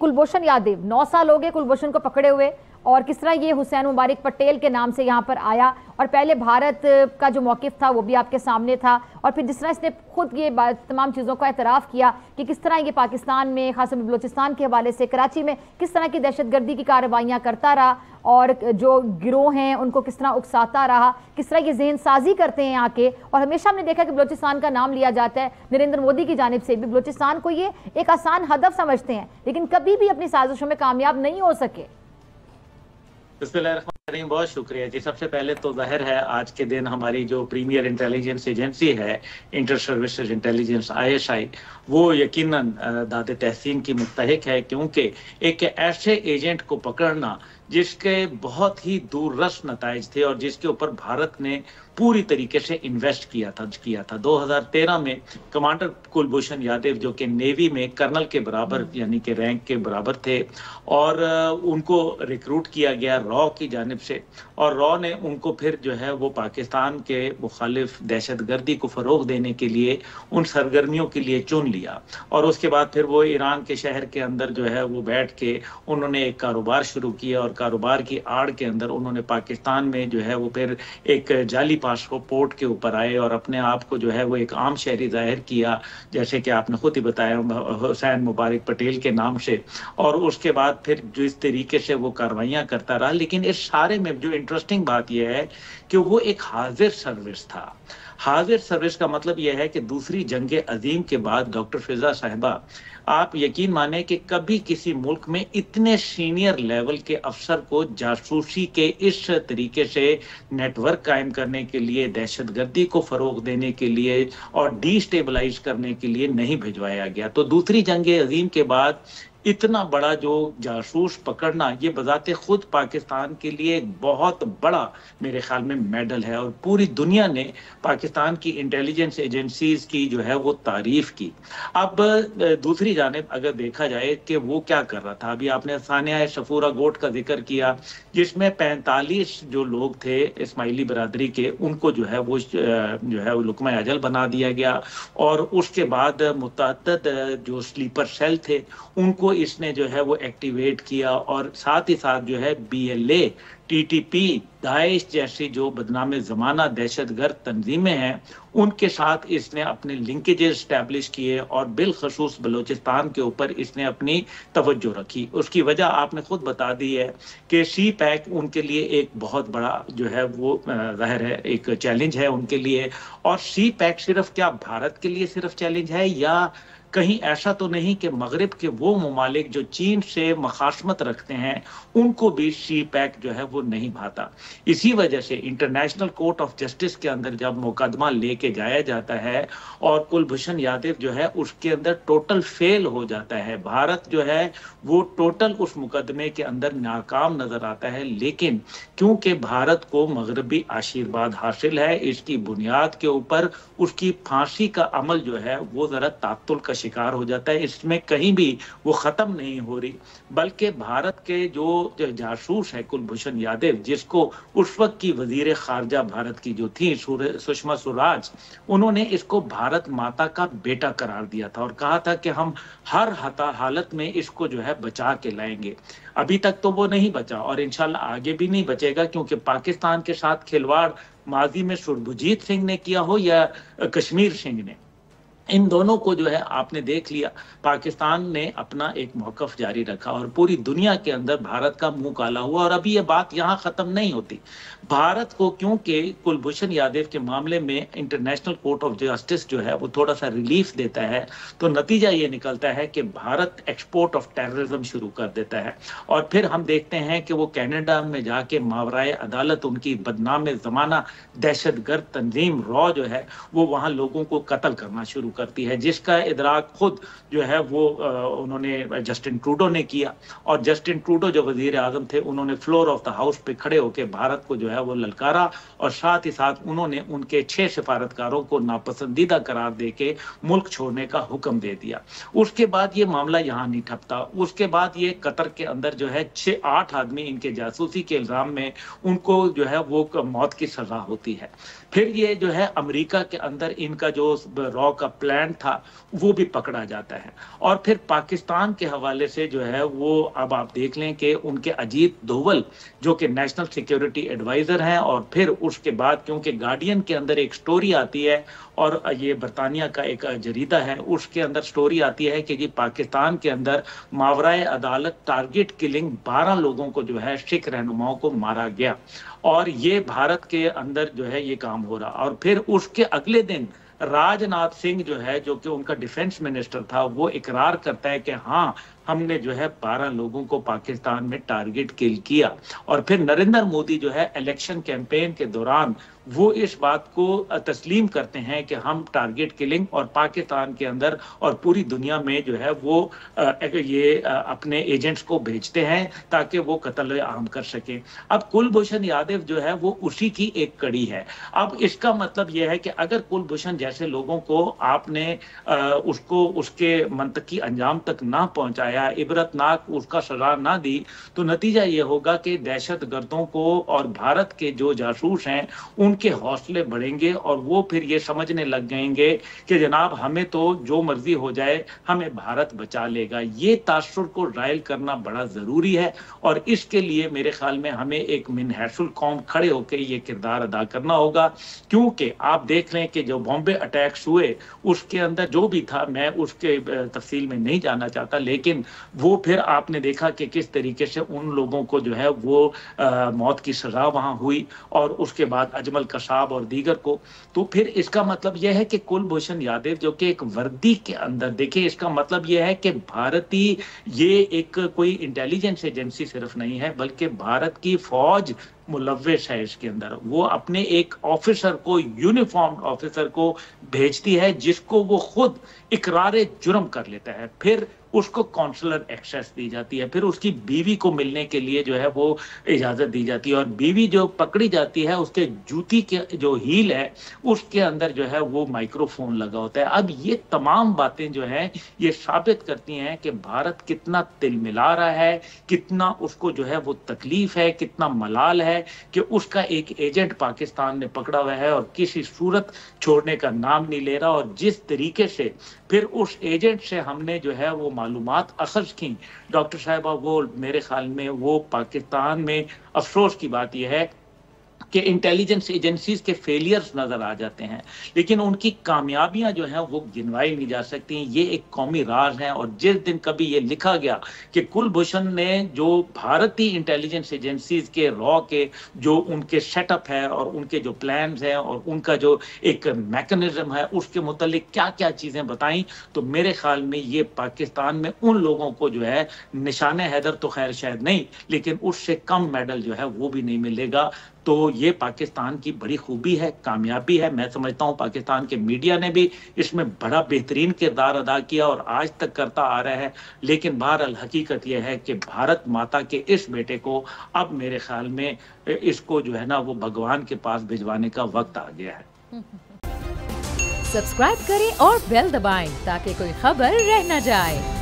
कुलभूषण यादव 9 साल हो गए कुलभूषण को पकड़े हुए, और किस तरह ये हुसैन मुबारक पटेल के नाम से यहाँ पर आया, और पहले भारत का जो मौक़िफ़ था वो भी आपके सामने था, और फिर जिस तरह इसने खुद ये तमाम चीज़ों का एतराफ़ किया कि किस तरह ये पाकिस्तान में ख़ासतौर में बलूचिस्तान के हवाले से कराची में किस तरह की दहशतगर्दी की कार्रवाइयाँ करता रहा, और जो गिरोह हैं उनको किस तरह उकसाता रहा, किस तरह ये जहन साजी करते हैं यहाँ के। और हमेशा हमने देखा कि बलूचिस्तान का नाम लिया जाता है, नरेंद्र मोदी की जानिब से भी बलूचिस्तान को ये एक आसान हदफ समझते हैं, लेकिन कभी भी अपनी साजिशों में कामयाब नहीं हो सके। बिस्मिल्लाहिर्रहमानिर्रहीम, बहुत शुक्रिया जी। सबसे पहले तो ज़ाहिर है आज के दिन हमारी जो प्रीमियर इंटेलिजेंस एजेंसी है, इंटर सर्विसेज इंटेलिजेंस ISI, वो यकीनन दाद तहसीन की मुस्तहिक है, क्योंकि एक ऐसे एजेंट को पकड़ना जिसके बहुत ही दूररस नताइज थे और जिसके ऊपर भारत ने पूरी तरीके से इन्वेस्ट किया था। 2013 में कमांडर कुलभूषण यादव, जो कि नेवी में कर्नल के बराबर यानी कि रैंक के बराबर थे, और उनको रिक्रूट किया गया रॉ की जानिब से, और रॉ ने उनको फिर जो है वो पाकिस्तान के मुखालिफ दहशतगर्दी को फ़रोग देने के लिए उन सरगर्मियों के लिए चुन लिया। और उसके बाद फिर वो ईरान के शहर के अंदर जो है वो बैठ के उन्होंने एक कारोबार शुरू किया, और कारोबार की आड़ के अंदर उन्होंने पाकिस्तान में जो है वो फिर एक जाली पासपोर्ट के ऊपर आए और अपने आप को जो है वो एक आम शहरी जाहिर किया, जैसे कि आपने खुद ही बताया हुसैन मुबारक पटेल के नाम से। और उसके बाद फिर जिस तरीके से वो कार्रवाइयाँ करता रहा, लेकिन इस सारे में जो इंटरेस्टिंग बात यह है कि वो एक हाजिर सर्विस था। हाजिर सर्विस का मतलब यह है कि दूसरी जंग अजीम के बाद डॉक्टर फिजा साहिबा, आप यकीन माने कि कभी किसी मुल्क में इतने सीनियर लेवल के अफसर को जासूसी के इस तरीके से नेटवर्क कायम करने के लिए, दहशतगर्दी को फरोग देने के लिए और डिस्टेबलाइज करने के लिए नहीं भिजवाया गया। तो दूसरी जंग अजीम के बाद इतना बड़ा जो जासूस पकड़ना, ये बजाते खुद पाकिस्तान के लिए एक बहुत बड़ा मेरे ख्याल में मेडल है, और पूरी दुनिया ने पाकिस्तान की इंटेलिजेंस एजेंसीज की जो है वो तारीफ की। अब दूसरी जानिब अगर देखा जाए कि वो क्या कर रहा था, अभी आपने सानिया शफूरा गोट का जिक्र किया, जिसमें 45 जो लोग थे इस्माइली बरादरी के, उनको जो है वो लुकमा अजल बना दिया गया, और उसके बाद मुतअद्दिद जो स्लीपर सेल थे उनको इसने जो है वो एक्टिवेट किया, और साथ ही साथ जो है BLA, TTP, दाइश जैसी जो बदनाम ज़माना दहशतगर्द तंजीमें हैं, उनके साथ इसने अपने लिंकेजेस स्टैब्लिश किए, और बिलखसूस बलूचिस्तान के ऊपर इसने अपनी तवज्जो रखी। उसकी वजह आपने खुद बता दी है कि CPAC उनके लिए एक बहुत बड़ा जो है वो ज़ाहिर है एक चैलेंज है उनके लिए। और CPAC सिर्फ क्या भारत के लिए सिर्फ चैलेंज है, या कहीं ऐसा तो नहीं कि मगरिब के वो ममालिक जो चीन से मखासमत रखते हैं उनको भी CPAC जो है वो नहीं भाता। इसी वजह से इंटरनेशनल कोर्ट ऑफ जस्टिस के अंदर जब मुकदमा लेके जाया जाता है और कुलभूषण यादव जो है उसके अंदर टोटल फेल हो जाता है, भारत जो है वो टोटल उस मुकदमे के अंदर नाकाम नजर आता है। लेकिन क्योंकि भारत को मगरबी आशीर्वाद हासिल है, इसकी बुनियाद के ऊपर उसकी फांसी का अमल जो है वो जरा तातुल का शिकार हो जाता है। इसमें कहीं भी वो खत्म नहीं हो रही, बल्कि भारत के जो जासूस है कुलभूषण यादव, जिसको उस वक्त की वजीर खारजा भारत की जो थी सुषमा स्वराज, उन्होंने इसको भारत माता का बेटा करार दिया था और कहा था कि हम हर हालत में इसको जो है बचा के लाएंगे। अभी तक तो वो नहीं बचा और इंशाल्लाह आगे भी नहीं बचेगा, क्योंकि पाकिस्तान के साथ खिलवाड़ माजी में सुरभजीत सिंह ने किया हो या कश्मीर सिंह ने, इन दोनों को जो है आपने देख लिया। पाकिस्तान ने अपना एक मौकफ जारी रखा और पूरी दुनिया के अंदर भारत का मुंह काला हुआ, और अभी ये बात यहाँ खत्म नहीं होती। भारत को क्योंकि कुलभूषण यादव के मामले में इंटरनेशनल कोर्ट ऑफ जस्टिस जो है वो थोड़ा सा रिलीफ देता है, तो नतीजा ये निकलता है कि भारत एक्सपोर्ट ऑफ टेररिज्म शुरू कर देता है। और फिर हम देखते हैं कि वो कनाडा में जाके मावराए अदालत उनकी बदनाम ज़माना दहशतगर्द तंजीम रॉ जो है वो वहाँ लोगों को कत्ल करना शुरू करती है, जिसका इदराक खुद जो है वो उन्होंने जस्टिन ट्रूडो ने किया। और जस्टिन ट्रूडो जो वजीर आजम थे, उन्होंने फ्लोर ऑफ द हाउस पे खड़े होकर भारत को जो है वो ललकारा, और साथ ही साथ उन्होंने उनके 6 सिफारतकारों को नापसंदीदा करार देके मुल्क छोड़ने का हुक्म दे दिया। उसके बाद ये मामला यहाँ नहीं ठपता, उसके बाद ये कतर के अंदर जो है 6-8 आदमी इनके जासूसी के इल्जाम में उनको जो है वो मौत की सजा होती है। फिर ये जो है अमेरिका के अंदर इनका जो रॉ का प्लान था वो भी पकड़ा जाता है। और फिर पाकिस्तान के हवाले से जो है वो अब आप देख लें कि उनके अजीत दोवल जो कि नेशनल सिक्योरिटी एडवाइजर हैं, और फिर उसके बाद क्योंकि गार्डियन के अंदर एक स्टोरी आती है और ये बरतानिया का एक जरीदा है, उसके अंदर स्टोरी आती है कि जी पाकिस्तान के अंदर मावराए अदालत टारगेट किलिंग 12 लोगों को जो है सिख रहनुमाओं को मारा गया, और ये भारत के अंदर जो है ये काम हो रहा। और फिर उसके अगले दिन राजनाथ सिंह जो है, जो कि उनका डिफेंस मिनिस्टर था, वो इकरार करता है कि हाँ हमने जो है 12 लोगों को पाकिस्तान में टारगेट किल किया। और फिर नरेंद्र मोदी जो है इलेक्शन कैंपेन के दौरान वो इस बात को तस्लीम करते हैं कि हम टारगेट किलिंग और पाकिस्तान के अंदर और पूरी दुनिया में जो है वो ये अपने एजेंट्स को भेजते हैं ताकि वो कत्ल आम कर सकें। अब कुलभूषण यादव जो है वो उसी की एक कड़ी है। अब इसका मतलब यह है कि अगर कुलभूषण जैसे लोगों को आपने उसको उसके मंतकी अंजाम तक ना पहुंचाया, इबरतनाक उसका सजा ना दी, तो नतीजा ये होगा कि दहशत गर्दों को और भारत के जो जासूस हैं उनके हौसले बढ़ेंगे और वो फिर ये समझने लग जाएंगे कि जनाब हमें तो जो मर्जी हो जाए, हमें भारत बचा लेगा। ये तासुर को रायल करना बड़ा जरूरी है और इसके लिए मेरे ख्याल में हमें एक मिनहसुल कौम खड़े होकर ये किरदार अदा करना होगा। क्योंकि आप देख लें कि जो बॉम्बे अटैक्स हुए उसके अंदर जो भी था, मैं उसके तफसील में नहीं जाना चाहता, लेकिन वो फिर आपने देखा कि किस तरीके से उन लोगों को जो है वो मौत की सजा वहां हुई और उसके बाद अजमल कसाब और दीगर को। तो फिर इसका मतलब यह है कि कुलभूषण यादव जो कि एक वर्दी के अंदर, देखिए इसका मतलब यह है कि भारतीय ये एक कोई इंटेलिजेंस एजेंसी सिर्फ नहीं है, बल्कि भारत की फौज मुलव्वस है इसके अंदर। वो अपने एक ऑफिसर को, यूनिफॉर्म ऑफिसर को भेजती है जिसको वो खुद इकरार जुर्म कर लेता है, फिर उसको काउंसलर एक्सेस दी जाती है, फिर उसकी बीवी को मिलने के लिए जो है वो इजाजत दी जाती है, और बीवी जो पकड़ी जाती है उसके जूती के जो हील है उसके अंदर जो है वो माइक्रोफोन लगा होता है। अब ये तमाम बातें जो है ये साबित करती हैं कि भारत कितना तिलमिला रहा है, कितना उसको जो है वो तकलीफ है, कितना मलाल है कि उसका एक एजेंट पाकिस्तान ने पकड़ा हुआ है और किसी सूरत छोड़ने का नाम नहीं ले रहा। और जिस तरीके से फिर उस एजेंट से हमने जो है वो मालूमात अखज़ की डॉक्टर साहिबा, वो मेरे ख्याल में वो पाकिस्तान में अफसोस की बात यह है कि इंटेलिजेंस एजेंसीज के फेलियर्स नजर आ जाते हैं, लेकिन उनकी कामयाबियां जो हैं वो गिनवाई नहीं जा सकती। ये एक कौमी राज है, और जिस दिन कभी ये लिखा गया कि कुलभूषण ने जो भारतीय इंटेलिजेंस एजेंसीज के रॉ के जो उनके सेटअप है और उनके जो प्लान्स हैं और उनका जो एक मैकेनिज्म है उसके मुतालिक क्या क्या चीजें बताई, तो मेरे ख्याल में ये पाकिस्तान में उन लोगों को जो है निशाने हैदर तो खैर शायद नहीं, लेकिन उससे कम मेडल जो है वो भी नहीं मिलेगा। तो ये पाकिस्तान की बड़ी खूबी है, कामयाबी है। मैं समझता हूँ पाकिस्तान के मीडिया ने भी इसमें बड़ा बेहतरीन किरदार अदा किया और आज तक करता आ रहा है। लेकिन बहरहाल हकीकत यह है कि भारत माता के इस बेटे को अब मेरे ख्याल में इसको जो है ना वो भगवान के पास भिजवाने का वक्त आ गया है। सब्सक्राइब करें और बेल दबाएं ताकि कोई खबर रह न जाए।